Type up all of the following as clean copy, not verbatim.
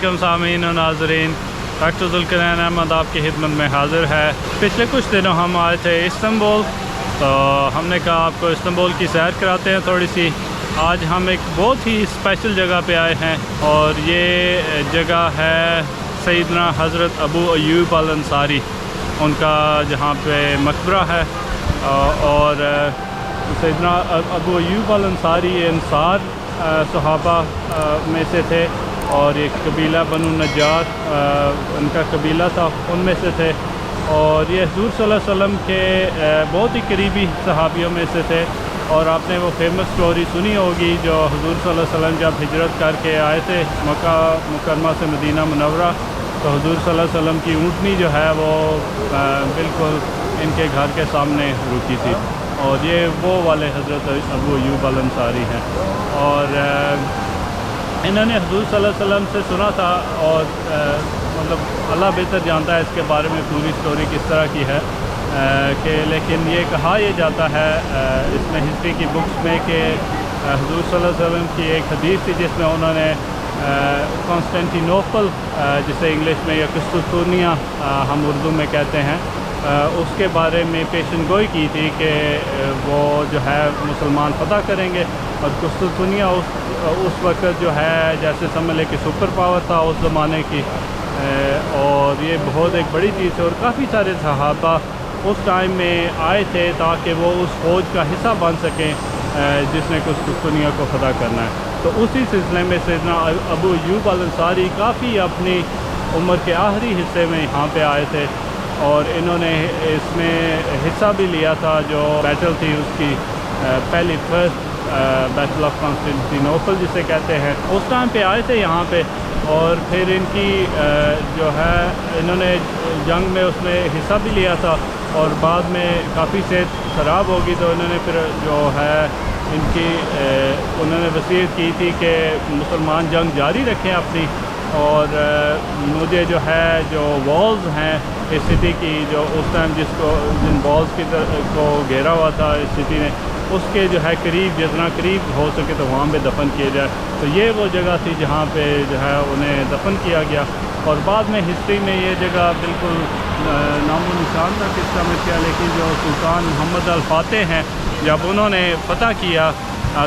वालेकुम सामीन और नाजरीन, डॉक्टर जुल्करनैन अहमद आपकी खिदमत में हाज़िर है। पिछले कुछ दिनों हम आए थे इस्तांबुल, तो हमने कहा आपको इस्तांबुल की सैर कराते हैं थोड़ी सी। आज हम एक बहुत ही स्पेशल जगह पे आए हैं और ये जगह है सैयदना हज़रत अबू अय्यूब अल अंसारी, उनका जहाँ पे मकबरा है। और सैयदना अबू अय्यूब अल अंसारी अंसार सहाबा में से थे और एक कबीला बनु नज्जार उनका कबीला था, उनमें से थे। और ये हुज़ूर सल्लल्लाहु अलैहि वसल्लम के बहुत ही करीबी सहाबियों में से थे। और आपने वो फेमस स्टोरी सुनी होगी जो हुज़ूर सल्लल्लाहु अलैहि वसल्लम जब हिजरत करके आए थे मक्का मुकरमा से मदीना मुनव्वरा, तो हुज़ूर सल्लल्लाहु अलैहि वसल्लम की ऊँटनी जो है वो बिल्कुल इनके घर के सामने रुकी थी। और ये वो वाले हज़रत अबू अय्यूब अल अंसारी हैं। और इन्होंने हुज़ूर सल्लल्लाहु अलैहि वसल्लम से सुना था और मतलब अल्लाह बेहतर जानता है इसके बारे में पूरी स्टोरी किस तरह की है कि लेकिन ये कहा यह जाता है इसमें हिस्ट्री की बुक्स में कि हुज़ूर सल्लल्लाहु अलैहि वसल्लम की एक हदीस थी जिसमें उन्होंने कॉन्स्टेंटिनोपल जिसे इंग्लिश में या कुस्तुनतुनिया हम उर्दू में कहते हैं, उसके बारे में पेशन गोई की थी कि वो जो है मुसलमान फतह करेंगे। और कुस्तुनतुनिया उस वक्त जो है जैसे समझ लें कि सुपर पावर था उस ज़माने की, और ये बहुत एक बड़ी चीज़ है। और काफ़ी सारे सहाबा उस टाइम में आए थे ताकि वो उस फौज का हिस्सा बन सकें जिसने कुस्तुनतुनिया को फतह करना है। तो उसी सिलसिले में सैयदना अबू अय्यूब अल अंसारी काफ़ी अपनी उम्र के आखिरी हिस्से में यहाँ पे आए थे और इन्होंने इसमें हिस्सा भी लिया था जो बैटल थी उसकी पहली फर्स्ट बैटल ऑफ कॉन्स्टेंटिनोपल जिसे कहते हैं, उस टाइम पे आए थे यहाँ पे। और फिर इनकी जो है इन्होंने जंग में उसमें हिस्सा भी लिया था और बाद में काफ़ी सेहत ख़राब होगी तो इन्होंने फिर जो है इनकी उन्होंने वसीयत की थी कि मुसलमान जंग जारी रखें अपनी। और मुझे जो है जो वॉल्स हैं इस सिटी की, जो उस टाइम जिन वॉल्स की को घेरा हुआ था इस सिटी ने, उसके जो है करीब जितना करीब हो सके तो वहाँ पे दफन किया जाए। तो ये वो जगह थी जहाँ पे जो है उन्हें दफन किया गया। और बाद में हिस्ट्री में ये जगह बिल्कुल नामो निशान था किस्सा में किया, लेकिन जो सुल्तान मोहम्मद अल फातेह हैं जब उन्होंने फतह किया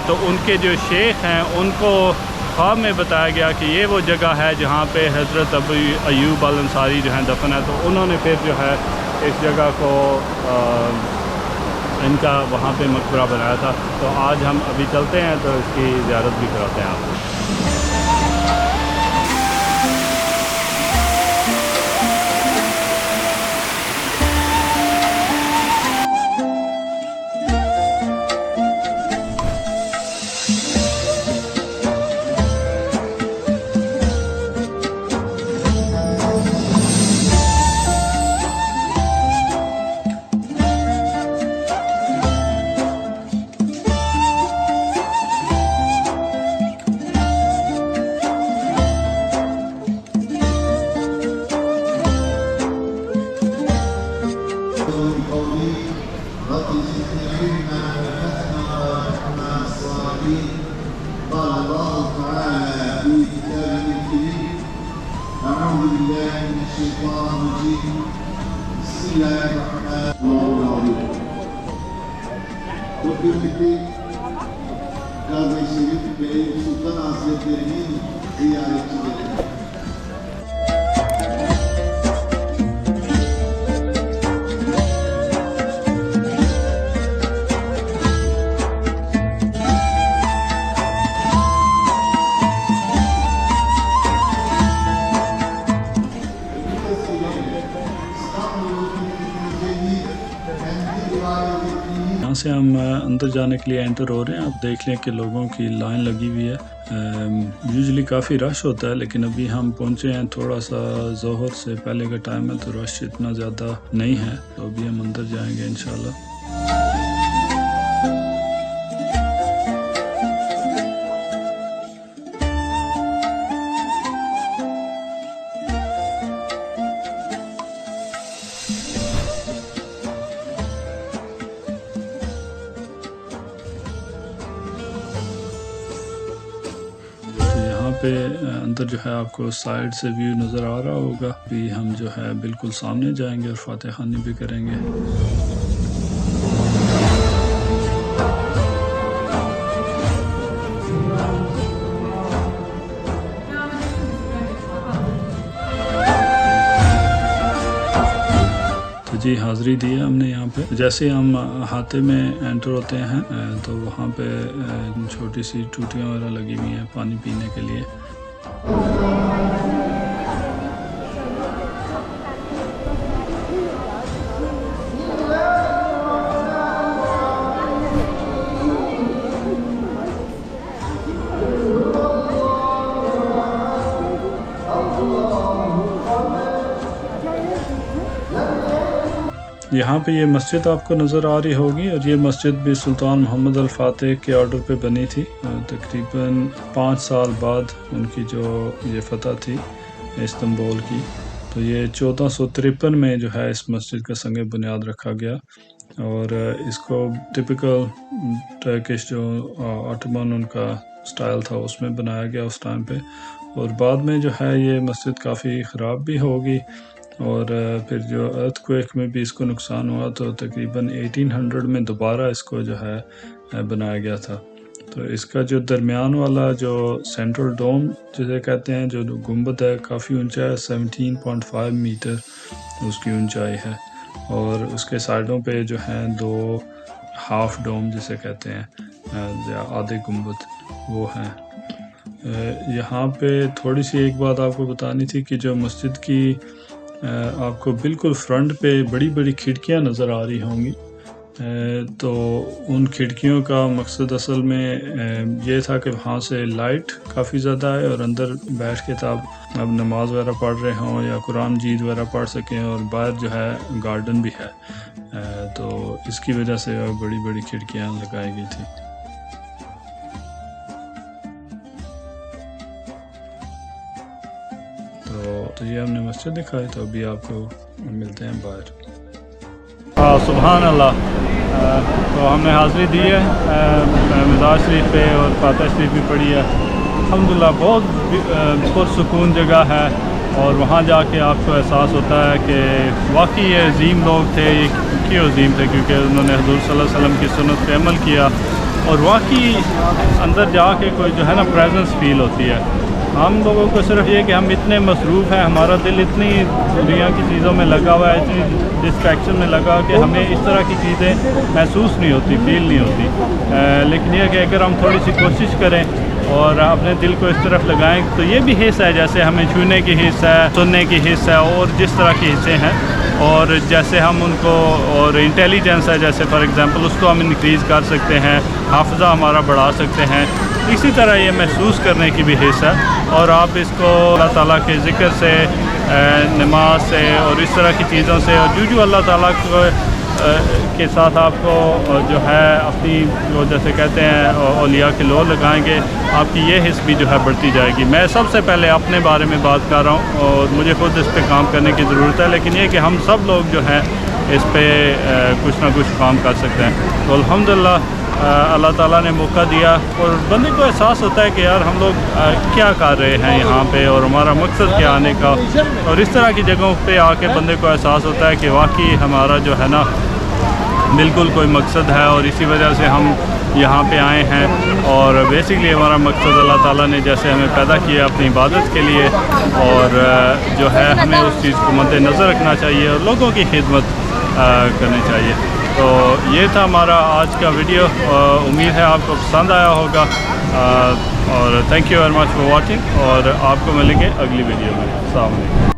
तो उनके जो शेख हैं उनको ख्वाब में बताया गया कि ये वो जगह है जहाँ पे हज़रत अबू अय्यूब अल अंसारी जो हैं दफन है। तो उन्होंने फिर जो है इस जगह को इनका वहाँ पे मकबरा बनाया था। तो आज हम अभी चलते हैं तो इसकी ज़ियारत भी कराते हैं आपको। Kardeşlerim ve Sultan Hazretleri'nin ziyaretçileri. यहाँ से हम अंदर जाने के लिए एंटर हो रहे हैं। आप देख लें कि लोगों की लाइन लगी हुई है। यूजुअली काफ़ी रश होता है लेकिन अभी हम पहुँचे हैं थोड़ा सा ज़ोहर से पहले का टाइम है तो रश इतना ज़्यादा नहीं है। तो अभी हम अंदर जाएंगे इंशाल्लाह। पे पे अंदर जो है आपको साइड से व्यू नज़र आ रहा होगा। अभी हम जो है बिल्कुल सामने जाएंगे और फातिहा खानी भी करेंगे। जी हाज़िरी दी है हमने यहाँ पे। जैसे हम हाथे में एंटर होते हैं तो वहाँ पे छोटी सी टूटियाँ वगैरह लगी हुई हैं पानी पीने के लिए। यहाँ पे ये मस्जिद आपको नज़र आ रही होगी और ये मस्जिद भी सुल्तान मोहम्मद अल फातेह के ऑर्डर पे बनी थी। तकरीबन 5 साल बाद उनकी जो ये फतह थी इस्तांबुल की, तो ये 1453 में जो है इस मस्जिद का संग बुनियाद रखा गया और इसको टिपिकल टर्किश जो ऑटोमन उनका स्टाइल था उसमें बनाया गया उस टाइम पे। और बाद में जो है ये मस्जिद काफ़ी ख़राब भी होगी और फिर जो अर्थक्वेक में भी इसको नुकसान हुआ तो तकरीबन 1800 में दोबारा इसको जो है बनाया गया था। तो इसका जो दरमियान वाला जो सेंट्रल डोम जिसे कहते हैं, जो गुंबद है, काफ़ी ऊंचा है, 17.5 मीटर उसकी ऊंचाई है और उसके साइडों पे जो हैं 2 हाफ डोम जिसे कहते हैं या आधे गुंबद वो हैं। यहाँ पे थोड़ी सी एक बात आपको बतानी थी कि जो मस्जिद की आपको बिल्कुल फ्रंट पे बड़ी बड़ी खिड़कियाँ नज़र आ रही होंगी, तो उन खिड़कियों का मकसद असल में ये था कि वहाँ से लाइट काफ़ी ज़्यादा है और अंदर बैठ के तब अब नमाज वगैरह पढ़ रहे हों या कुरान जीद वगैरह पढ़ सकें और बाहर जो है गार्डन भी है, तो इसकी वजह से बड़ी बड़ी खिड़कियाँ लगाई गई थी। तो ये हमने मस्जिद दिखाई, तो अभी आपको मिलते हैं बाहर। सुभान अल्लाह। तो हमने हाज़िरी दी है मज़ार शरीफ पे और फातिहा शरीफ भी पढ़ी है। अल्हम्दुलिल्लाह बहुत पुरसुकून जगह है और वहाँ जाके आपको एहसास होता है कि वाकई ये अजीम लोग थे, ये क्यों अजीम थे, क्योंकि उन्होंने हुज़ूर सल्लल्लाहु अलैहि वसल्लम की सुन्नत पे अमल किया और वाकई अंदर जाके कोई जो है ना प्रेजेंस फील होती है। हम लोगों को सिर्फ ये कि हम इतने मसरूफ़ हैं, हमारा दिल इतनी दुनिया की चीज़ों में लगा हुआ है, इतनी डिस्ट्रैक्शन में लगा कि हमें इस तरह की चीज़ें महसूस नहीं होती, फील नहीं होती। लेकिन यह कि अगर हम थोड़ी सी कोशिश करें और अपने दिल को इस तरफ लगाएं तो ये भी हिस्सा है, जैसे हमें छूने की हिस्सा है, सुनने की हिस्सा है और जिस तरह के हिस्से हैं और जैसे हम उनको और इंटेलिजेंस है, जैसे फॉर एग्ज़ाम्पल उसको हम इंक्रीज़ कर सकते हैं, हाफ़ज़ा हमारा बढ़ा सकते हैं, इसी तरह ये महसूस करने की भी हिस्सा है। और आप इसको अल्लाह ताला के ज़िक्र से, नमाज से और इस तरह की चीज़ों से और जो अल्लाह ताला के साथ आपको जो है अपनी जो जैसे कहते हैं औलिया के लो लगाएंगे, आपकी ये हिस्स भी जो है बढ़ती जाएगी। मैं सबसे पहले अपने बारे में बात कर रहा हूँ और मुझे खुद इस पर काम करने की ज़रूरत है, लेकिन ये कि हम सब लोग जो हैं इस पर कुछ ना कुछ काम कर सकते हैं। तो अल्हम्दुलिल्लाह अल्लाह ताला ने मौका दिया और बंदे को एहसास होता है कि यार हम लोग क्या कर रहे हैं यहाँ पे और हमारा मकसद क्या आने का, और इस तरह की जगहों पे आके बंदे को एहसास होता है कि वाकई हमारा जो है ना बिल्कुल कोई मकसद है और इसी वजह से हम यहाँ पे आए हैं। और बेसिकली हमारा मकसद अल्लाह ताला ने जैसे हमें पैदा किया अपनी इबादत के लिए और जो है हमें उस चीज़ को मद्देनज़र रखना चाहिए और लोगों की खिदमत करनी चाहिए। तो ये था हमारा आज का वीडियो, उम्मीद है आपको पसंद आया होगा और thank you very much for watching और आपको मिलेंगे अगली वीडियो में। अस्सलाम वालेकुम।